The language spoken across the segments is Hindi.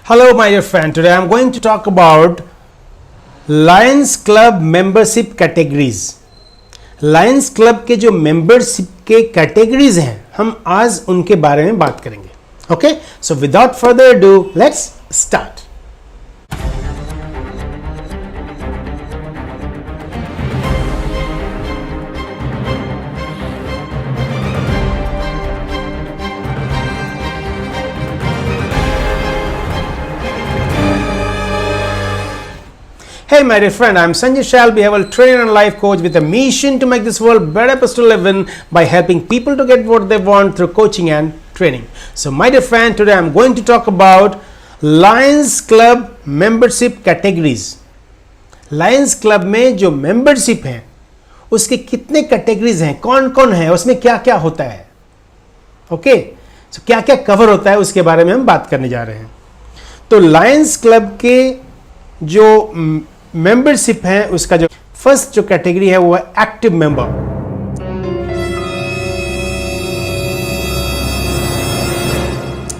Hello my dear friend, today I am going to talk about Lions Club membership categories. Lions Club के जो membership के categories हैं हम आज उनके बारे में बात करेंगे. Okay, so without further ado, let's start. Hey my dear friend, I am Sanjay Shalby, a trainer and life coach with a mission to make this world better place to live in by helping people to get what they want through coaching and training. So my dear friend, today I am going to talk about Lions Club membership categories. Lions Club में जो membership हैं उसके कितने categories हैं, कौन कौन है, उसमें क्या क्या होता है, ओके so क्या क्या कवर होता है उसके बारे में हम बात करने जा रहे हैं. तो Lions Club के जो मेंबरशिप है उसका जो फर्स्ट जो कैटेगरी है वो है एक्टिव मेंबर.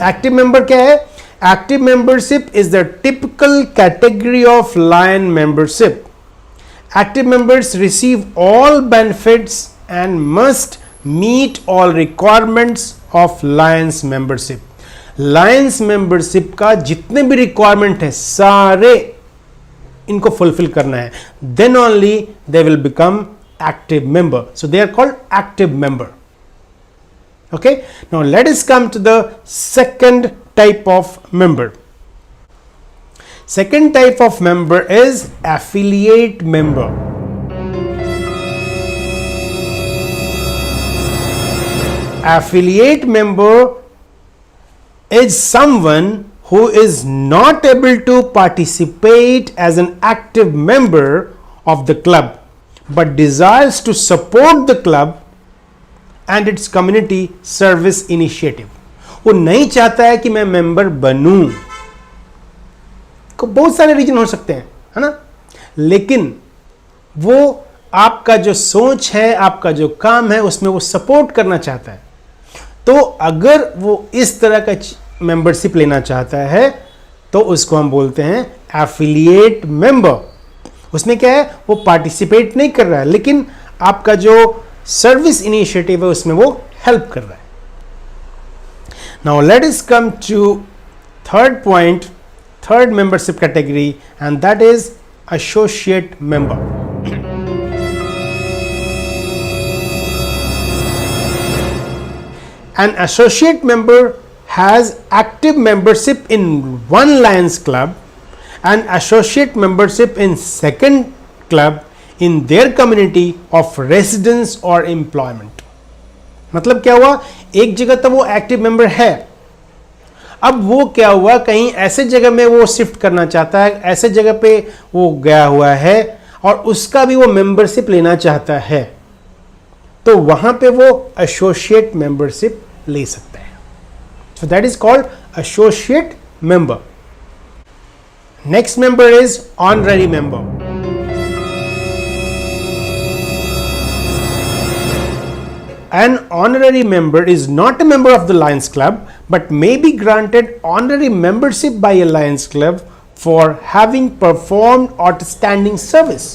एक्टिव मेंबर क्या है? Active membership is the typical category of Lion membership. Active members receive all benefits and must meet all requirements of Lions membership. Lions membership का जितने भी रिक्वायरमेंट है सारे इनको फुलफिल करना है. Then only they will become active member. So they are called active member. Okay, now let us come to the second type of member. Second type of member is affiliate member. Affiliate member is someone who is not able to participate as an active member of the club but desires to support the club and its community service initiative. वो नहीं चाहता है कि मैं मेंबर बनूं. को बहुत सारे रीजन हो सकते हैं, है ना, लेकिन वो आपका जो सोच है, आपका जो काम है उसमें वो सपोर्ट करना चाहता है. तो अगर वो इस तरह का मेंबरशिप लेना चाहता है तो उसको हम बोलते हैं एफिलिएट मेंबर. उसमें क्या है, वो पार्टिसिपेट नहीं कर रहा है लेकिन आपका जो सर्विस इनिशिएटिव है उसमें वो हेल्प कर रहा है. Now let us come to third point, third membership category, and that is associate member. An associate member has active membership in one Lions Club and associate membership in second club in their community of residence or employment. मतलब क्या हुआ, एक जगह तो वो एक्टिव मेंबर है, अब वो क्या हुआ, कहीं ऐसे जगह में वो शिफ्ट करना चाहता है, ऐसे जगह पे वो गया हुआ है और उसका भी वो मेंबरशिप लेना चाहता है, तो वहां पे वो एसोसिएट मेंबरशिप ले सकता है. So that is called associate member. Next member is honorary member. An honorary member is not a member of the Lions Club but may be granted honorary membership by a Lions Club for having performed outstanding service.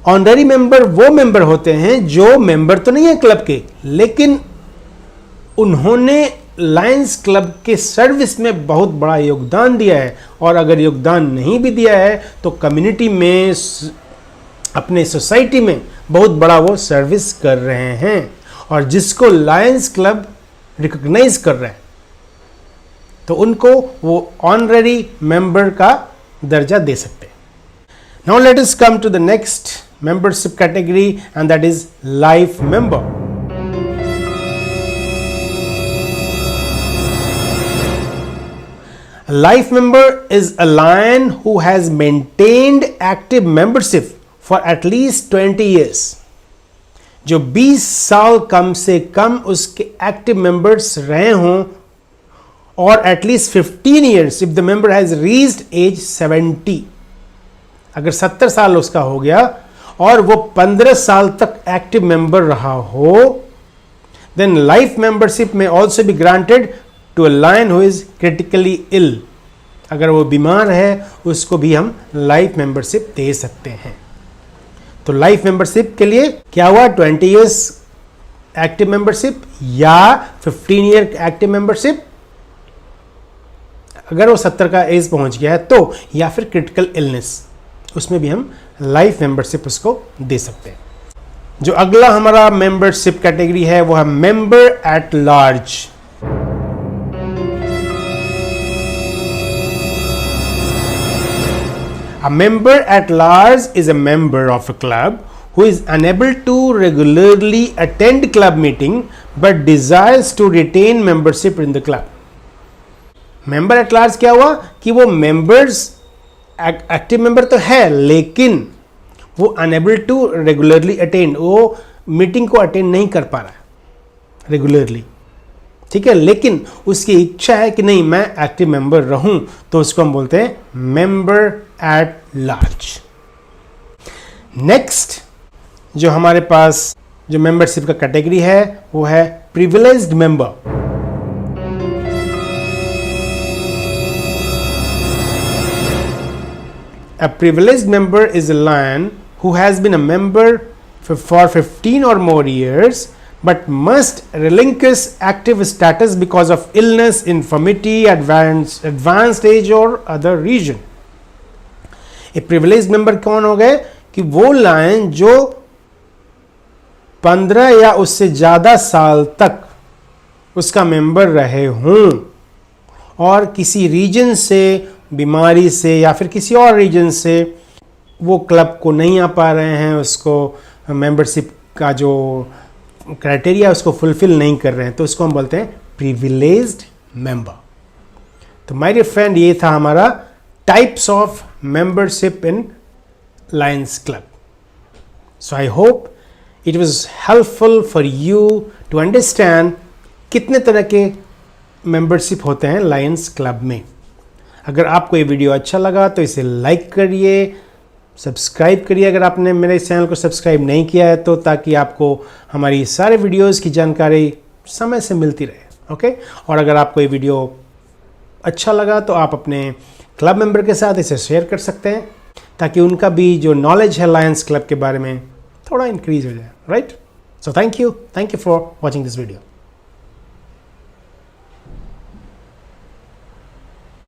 Honorary member वो member होते हैं जो member तो नहीं है क्लब के लेकिन उन्होंने लायंस क्लब के सर्विस में बहुत बड़ा योगदान दिया है, और अगर योगदान नहीं भी दिया है तो कम्युनिटी में, अपने सोसाइटी में बहुत बड़ा वो सर्विस कर रहे हैं और जिसको लायंस क्लब रिकॉग्नाइज कर रहा है तो उनको वो ऑनररी मेंबर का दर्जा दे सकते हैं. Now let us come to the next membership category and that is life member. A life member is a lion who has maintained active membership for at least 20 years. जो 20 साल कम से कम उसके एक्टिव मेंबर्स रहे हों, और at least 15 years if the member has reached age 70. अगर 70 साल उसका हो गया और वो 15 साल तक एक्टिव मेंबर रहा हो, then life membership may also be granted to a lion who is critically ill. अगर वो बीमार है उसको भी हम लाइफ मेंबरशिप दे सकते हैं। तो लाइफ मेंबरशिप के लिए क्या हुआ, 20 ईयर्स एक्टिव मेंबरशिप या 15 ईयर एक्टिव मेंबरशिप, अगर वो 70 का एज पहुंच गया है तो, या फिर क्रिटिकल इलनेस, उसमें भी हम लाइफ मेंबरशिप उसको दे सकते हैं। जो अगला हमारा मेंबरशिप कैटेगरी है वो है member at large. A member at large is a member of a club who is unable to regularly attend club meeting but desires to retain membership in the club. Member at large क्या हुआ कि वो members एक्टिव मेंबर तो है लेकिन वो अनेबल टू रेगुलरली अटेंड, वो मीटिंग को अटेंड नहीं कर पा रहा है रेगुलरली, ठीक है, लेकिन उसकी इच्छा है कि नहीं मैं एक्टिव मेंबर रहूं, तो उसको हम बोलते हैं मेंबर एट लार्ज। नेक्स्ट जो हमारे पास जो मेंबरशिप का कैटेगरी है वो है privileged member. A privileged member is a lion who has been a member for 15 or more years but must relinquish active status because of illness, infirmity, advanced age or other reason. A privileged member कौन हो गए कि वो लायन जो 15 या उससे ज़्यादा साल तक उसका मेंबर रहे हों और किसी रीजन से, बीमारी से या फिर किसी और रीजन से वो क्लब को नहीं आ पा रहे हैं, उसको मेंबरशिप का जो क्राइटेरिया उसको फुलफिल नहीं कर रहे हैं, तो उसको हम बोलते हैं प्रिविलेज्ड मेंबर। तो माय डियर फ्रेंड, ये था हमारा types of membership in Lions Club. So I hope it was helpful for you to understand कितने तरह के मेंबरशिप होते हैं लायंस क्लब में। अगर आपको ये वीडियो अच्छा लगा तो इसे लाइक करिए, सब्सक्राइब करिए अगर आपने मेरे चैनल को सब्सक्राइब नहीं किया है तो, ताकि आपको हमारी सारे वीडियोस की जानकारी समय से मिलती रहे। ओके, और अगर आपको ये वीडियो अच्छा लगा तो आप अपने क्लब मेंबर के साथ इसे शेयर कर सकते हैं ताकि उनका भी जो नॉलेज है लायंस क्लब के बारे में थोड़ा इंक्रीज हो जाए, right? So thank you for watching this video.